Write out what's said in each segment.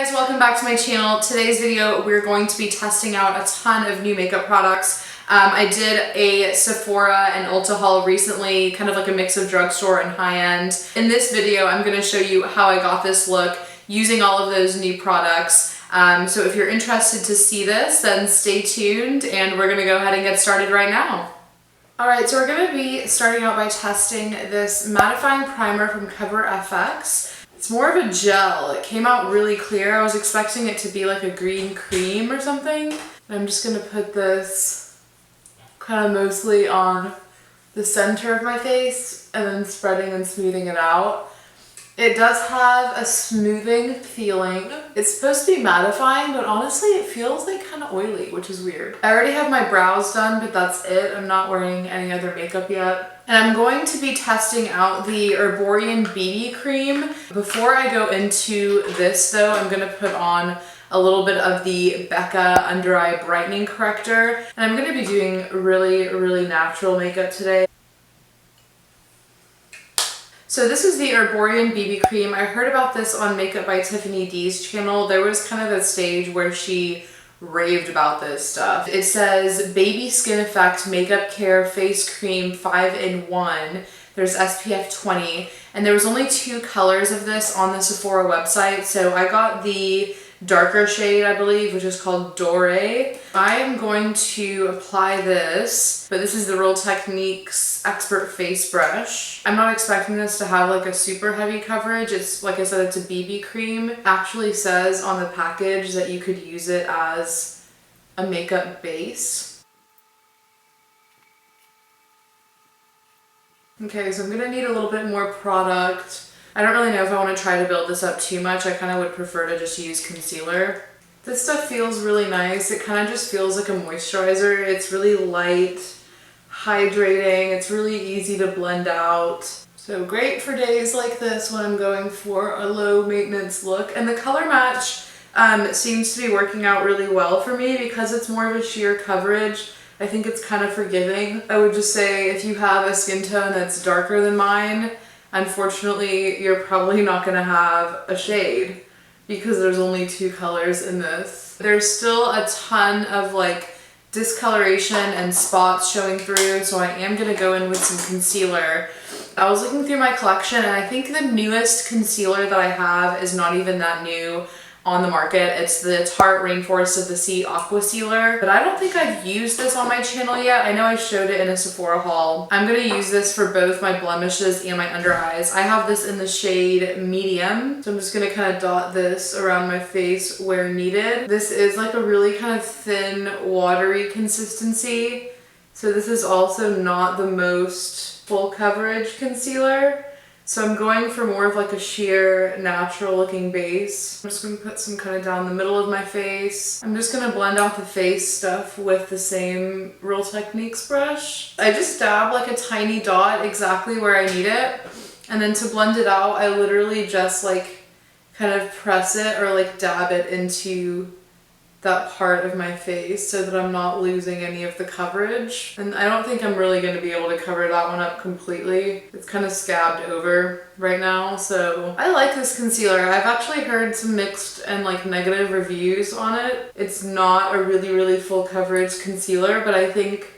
guys, welcome back to my channel. Today's video we're going to be testing out a ton of new makeup products. I did a Sephora and Ulta haul recently, kind of like a mix of drugstore and high-end. In this video I'm going to show you how I got this look using all of those new products. So if you're interested to see this, then stay tuned and we're going to go ahead and get started right now. Alright, so we're going to be starting out by testing this Mattifying Primer from Cover FX. It's more of a gel. It came out really clear. I was expecting it to be like a green cream or something. I'm just going to put this kind of mostly on the center of my face and then spreading and smoothing it out. It does have a smoothing feeling. It's supposed to be mattifying, but honestly it feels like kind of oily, which is weird. I already have my brows done, but that's it. I'm not wearing any other makeup yet. And I'm going to be testing out the Herborian BB cream. Before I go into this though, I'm going to put on a little bit of the Becca Under Eye Brightening Corrector. And I'm going to be doing really natural makeup today. So this is the Herborian BB cream. I heard about this on Makeup by Tiffany D's channel. There was kind of a stage where she raved about this stuff. It says Baby Skin Effect Makeup Care Face Cream 5-in-1. There's SPF 20 and there was only 2 colors of this on the Sephora website. So I got the darker shade, I believe, which is called Doré. I am going to apply this, but this is the Real Techniques Expert Face Brush. I'm not expecting this to have like a super heavy coverage. It's, like I said, it's a BB cream. It actually says on the package that you could use it as a makeup base. Okay, so I'm gonna need a little bit more product. I don't really know if I want to try to build this up too much. I kind of would prefer to just use concealer. This stuff feels really nice. It kind of just feels like a moisturizer. It's really light, hydrating. It's really easy to blend out. So great for days like this when I'm going for a low maintenance look. And the color match seems to be working out really well for me because it's more of a sheer coverage. I think it's kind of forgiving. I would just say if you have a skin tone that's darker than mine, unfortunately, you're probably not going to have a shade because there's only 2 colors in this. There's still a ton of like discoloration and spots showing through, so I am going to go in with some concealer. I was looking through my collection and I think the newest concealer that I have is not even that new on the market. It's the Tarte Rainforest of the Sea Aqua Sealer, but I don't think I've used this on my channel yet. I know I showed it in a Sephora haul. I'm going to use this for both my blemishes and my under eyes. I have this in the shade medium, so I'm just going to kind of dot this around my face where needed. This is like a really kind of thin, watery consistency, so this is also not the most full coverage concealer. So I'm going for more of like a sheer natural looking base. I'm just going to put some kind of down the middle of my face. I'm just going to blend out the face stuff with the same Real Techniques brush. I just dab like a tiny dot exactly where I need it. And then to blend it out, I literally just like kind of press it or like dab it into that part of my face so that I'm not losing any of the coverage. And I don't think I'm really going to be able to cover that one up completely. It's kind of scabbed over right now, so I like this concealer. I've actually heard some mixed and like negative reviews on it. It's not a really full coverage concealer, but I think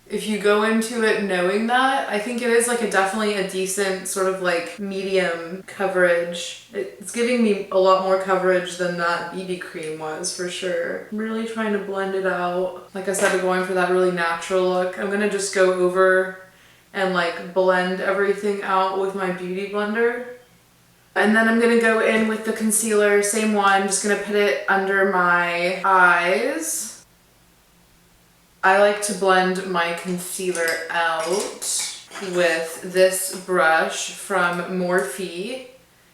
if you go into it knowing that, I think it is like definitely a decent sort of like medium coverage. It's giving me a lot more coverage than that BB cream was for sure. I'm really trying to blend it out. Like I said, I'm going for that really natural look. I'm gonna just go over and like blend everything out with my beauty blender. And then I'm gonna go in with the concealer, same one, just gonna put it under my eyes. I like to blend my concealer out with this brush from Morphe.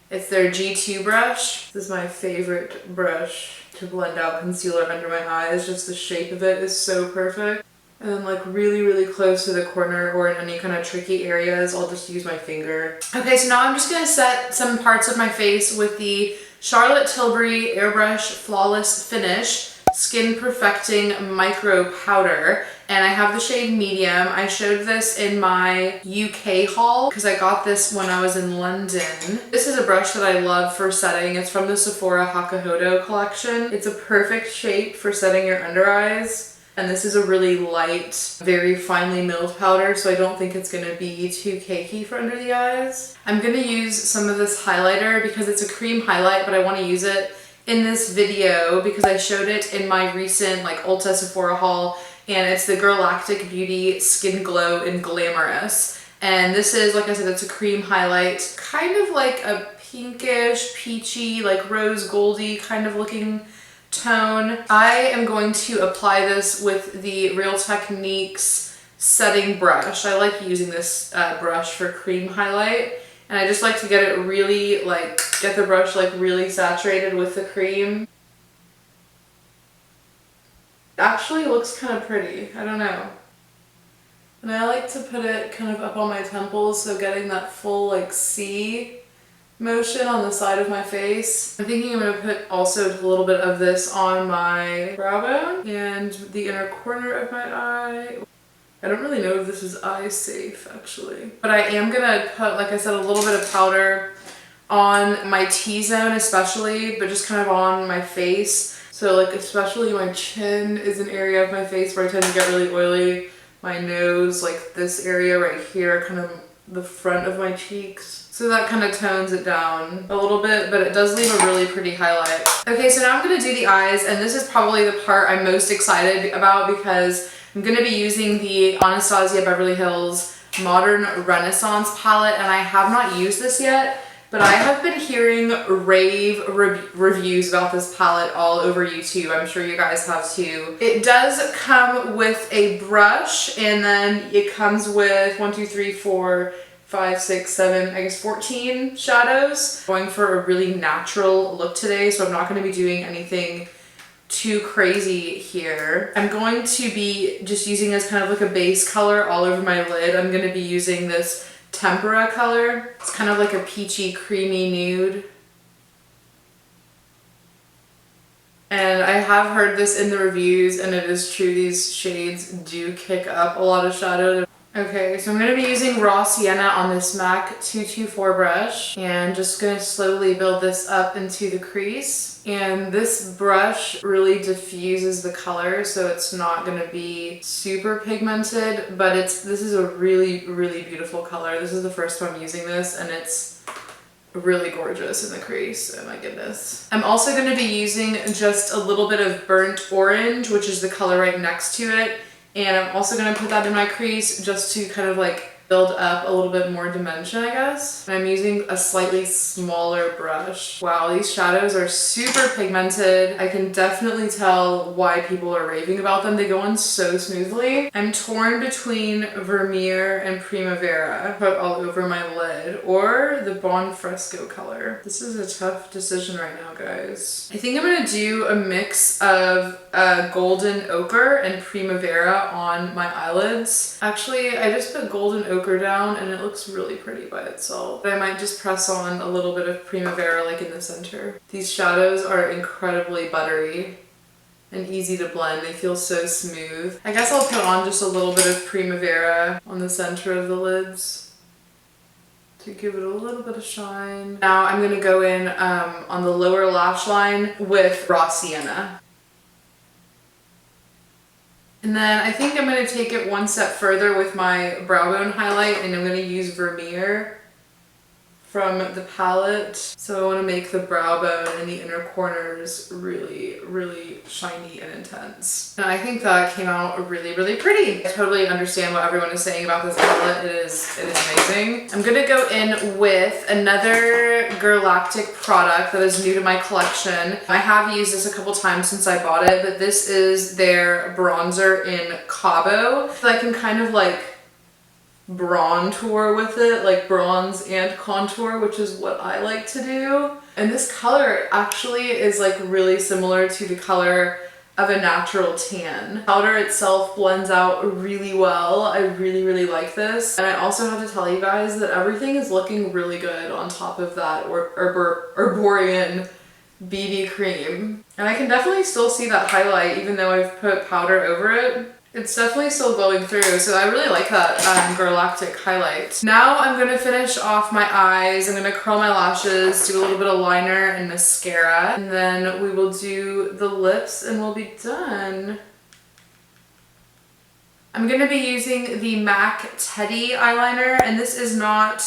It's their G2 brush. This is my favorite brush to blend out concealer under my eyes. Just the shape of it is so perfect. And then like really close to the corner or in any kind of tricky areas, I'll just use my finger. Okay, so now I'm just gonna set some parts of my face with the Charlotte Tilbury Airbrush Flawless Finish. Skin Perfecting Micro Powder, and I have the shade medium. I showed this in my UK haul because I got this when I was in London. This is a brush that I love for setting. It's from the Sephora Hakuhodo collection. It's a perfect shape for setting your under eyes. And this is a really light, very finely milled powder, so I don't think it's gonna be too cakey for under the eyes. I'm gonna use some of this highlighter because it's a cream highlight, but I wanna use it in this video because I showed it in my recent like Ulta Sephora haul, and it's the Galactic Beauty Skin Glow in Glamorous. And this is, like I said, it's a cream highlight, kind of like a pinkish, peachy, like rose goldy kind of looking tone. I am going to apply this with the Real Techniques setting brush. I like using this brush for cream highlight, and I just like to get it really, like, get the brush like really saturated with the cream. It actually looks kind of pretty, I don't know. And I like to put it kind of up on my temples, so getting that full like C motion on the side of my face. I'm thinking I'm going to put also a little bit of this on my brow bone and the inner corner of my eye. I don't really know if this is eye safe actually, but I am going to put, like I said, a little bit of powder on my T-zone especially, but just kind of on my face. So like especially my chin is an area of my face where I tend to get really oily. My nose, like this area right here, kind of the front of my cheeks. So that kind of tones it down a little bit, but it does leave a really pretty highlight. Okay, so now I'm gonna do the eyes, and this is probably the part I'm most excited about because I'm gonna be using the Anastasia Beverly Hills Modern Renaissance palette, and I have not used this yet, but I have been hearing rave reviews about this palette all over YouTube. I'm sure you guys have too. It does come with a brush, and then it comes with 1, 2, 3, 4, 5, 6, 7, I guess 14 shadows. I'm going for a really natural look today, so I'm not going to be doing anything too crazy here. I'm going to be just using as kind of like a base color all over my lid. I'm going to be using this Tempera color. It's kind of like a peachy, creamy nude. And I have heard this in the reviews, and it is true, these shades do kick up a lot of shadow. Okay, so I'm going to be using Raw Sienna on this MAC 224 brush, and just going to slowly build this up into the crease. And this brush really diffuses the color, so it's not going to be super pigmented, but this is a really, really beautiful color. This is the first time I'm using this, and it's really gorgeous in the crease. Oh my goodness. I'm also going to be using just a little bit of Burnt Orange, which is the color right next to it. And I'm also going to put that in my crease just to kind of like build up a little bit more dimension, I guess. And I'm using a slightly smaller brush. Wow, these shadows are super pigmented. I can definitely tell why people are raving about them. They go on so smoothly. I'm torn between Vermeer and Primavera, put all over my lid, or the Bon Fresco color. This is a tough decision right now, guys. I think I'm gonna do a mix of Golden Ochre and Primavera on my eyelids. Actually, I just put Golden Ochre down and it looks really pretty by itself. But I might just press on a little bit of Primavera like in the center. These shadows are incredibly buttery and easy to blend. They feel so smooth. I guess I'll put on just a little bit of Primavera on the center of the lids to give it a little bit of shine. Now I'm gonna go in on the lower lash line with Raw Sienna. And then I think I'm going to take it one step further with my brow bone highlight, and I'm going to use Vermeer from the palette. So I want to make the brow bone and the inner corners really, really shiny and intense. And I think that came out really, really pretty. I totally understand what everyone is saying about this palette. It is amazing. I'm going to go in with another Galactic product that is new to my collection. I have used this a couple times since I bought it, but this is their bronzer in Cabo. So I can kind of like bronzer with it, like bronze and contour, which is what I like to do. And this color actually is like really similar to the color of a natural tan. Powder itself blends out really well. I really, really like this. And I also have to tell you guys that everything is looking really good on top of that Herborian BB cream. And I can definitely still see that highlight even though I've put powder over it. It's definitely still glowing through, so I really like that Galactic highlight. Now I'm going to finish off my eyes. I'm going to curl my lashes, do a little bit of liner and mascara, and then we will do the lips and we'll be done. I'm going to be using the MAC Teddy eyeliner, and this is not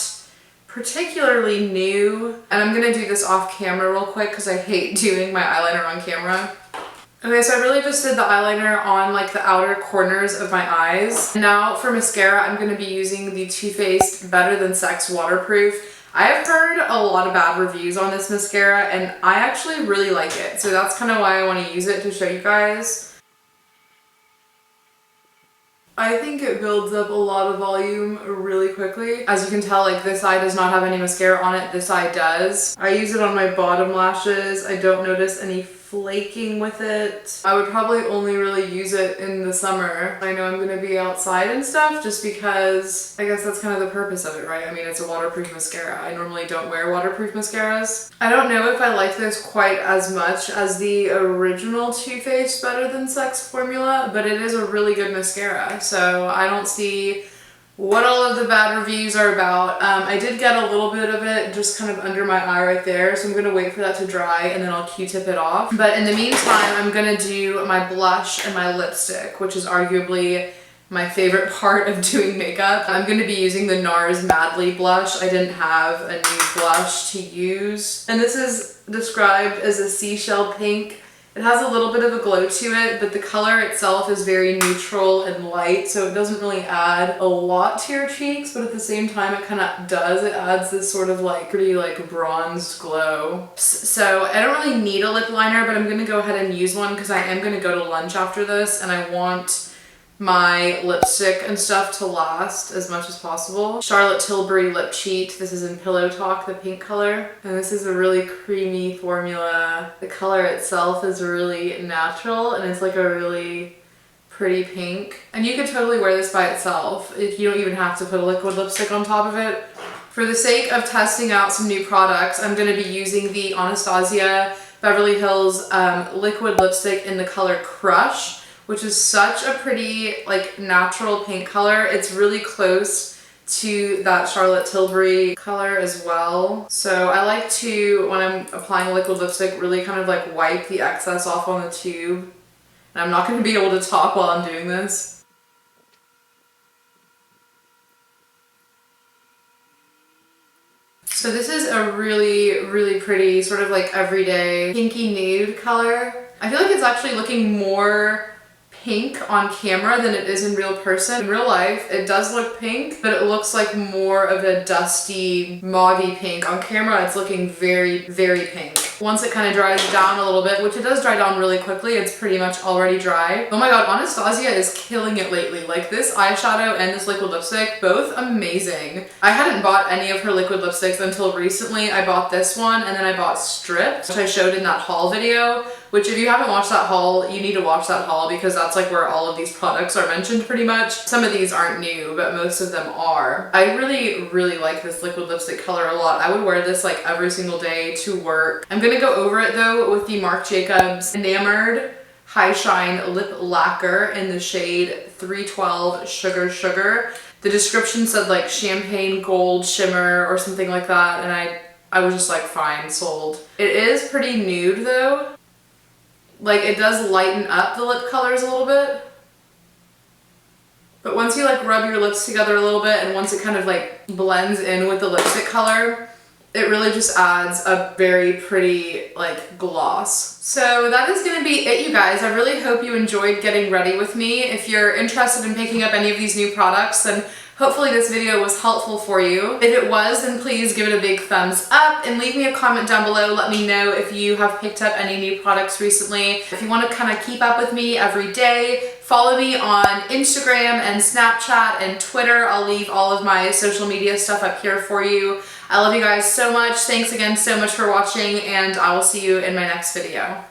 particularly new. And I'm going to do this off camera real quick because I hate doing my eyeliner on camera. Okay, so I really just did the eyeliner on like the outer corners of my eyes. Now for mascara, I'm going to be using the Too Faced Better Than Sex Waterproof. I have heard a lot of bad reviews on this mascara and I actually really like it. So that's kind of why I want to use it to show you guys. I think it builds up a lot of volume really quickly. As you can tell, like this eye does not have any mascara on it, this eye does. I use it on my bottom lashes. I don't notice any flaking with it. I would probably only really use it in the summer. I know I'm gonna be outside and stuff just because I guess that's kind of the purpose of it, right? I mean, it's a waterproof mascara. I normally don't wear waterproof mascaras. I don't know if I like this quite as much as the original Too Faced Better Than Sex formula, but it is a really good mascara. So I don't see what all of the bad reviews are about. I did get a little bit of it just kind of under my eye right there, so I'm going to wait for that to dry and then I'll Q-tip it off. But in the meantime, I'm going to do my blush and my lipstick, which is arguably my favorite part of doing makeup. I'm going to be using the Nars Madly blush. I didn't have a new blush to use. And this is described as a seashell pink. It has a little bit of a glow to it, but the color itself is very neutral and light, so it doesn't really add a lot to your cheeks, but at the same time it kind of does. It adds this sort of like pretty like bronzed glow. So I don't really need a lip liner, but I'm going to go ahead and use one because I am going to go to lunch after this and I want my lipstick and stuff to last as much as possible. Charlotte Tilbury Lip Cheat. This is in Pillow Talk, the pink color. And this is a really creamy formula. The color itself is really natural and it's like a really pretty pink. And you could totally wear this by itself. You don't even have to put a liquid lipstick on top of it. For the sake of testing out some new products, I'm going to be using the Anastasia Beverly Hills liquid lipstick in the color Crush, which is such a pretty like natural pink color. It's really close to that Charlotte Tilbury color as well. So I like to, when I'm applying a liquid lipstick, really kind of like wipe the excess off on the tube. And I'm not going to be able to talk while I'm doing this. So this is a really, really pretty sort of like everyday pinky nude color. I feel like it's actually looking more pink on camera than it is in real person. In real life, it does look pink, but it looks like more of a dusty, mauvey pink. On camera, it's looking very, very pink. Once it kind of dries down a little bit, which it does dry down really quickly, it's pretty much already dry. Oh my god, Anastasia is killing it lately. Like this eyeshadow and this liquid lipstick, both amazing. I hadn't bought any of her liquid lipsticks until recently. I bought this one and then I bought Stripped, which I showed in that haul video, which if you haven't watched that haul, you need to watch that haul because that's like where all of these products are mentioned pretty much. Some of these aren't new, but most of them are. I really, really like this liquid lipstick color a lot. I would wear this like every single day to work. I'm gonna go over it though with the Marc Jacobs Enamored High Shine Lip Lacquer in the shade 312 Sugar Sugar. The description said like champagne gold shimmer or something like that, and I was just like, fine, sold. It is pretty nude though. Like it does lighten up the lip colors a little bit. But once you like rub your lips together a little bit and once it kind of like blends in with the lipstick color, it really just adds a very pretty like gloss. So that is going to be it, you guys. I really hope you enjoyed getting ready with me. If you're interested in picking up any of these new products, then hopefully this video was helpful for you. If it was, then please give it a big thumbs up and leave me a comment down below. Let me know if you have picked up any new products recently. If you want to kind of keep up with me every day, follow me on Instagram and Snapchat and Twitter. I'll leave all of my social media stuff up here for you. I love you guys so much. Thanks again so much for watching, and I will see you in my next video.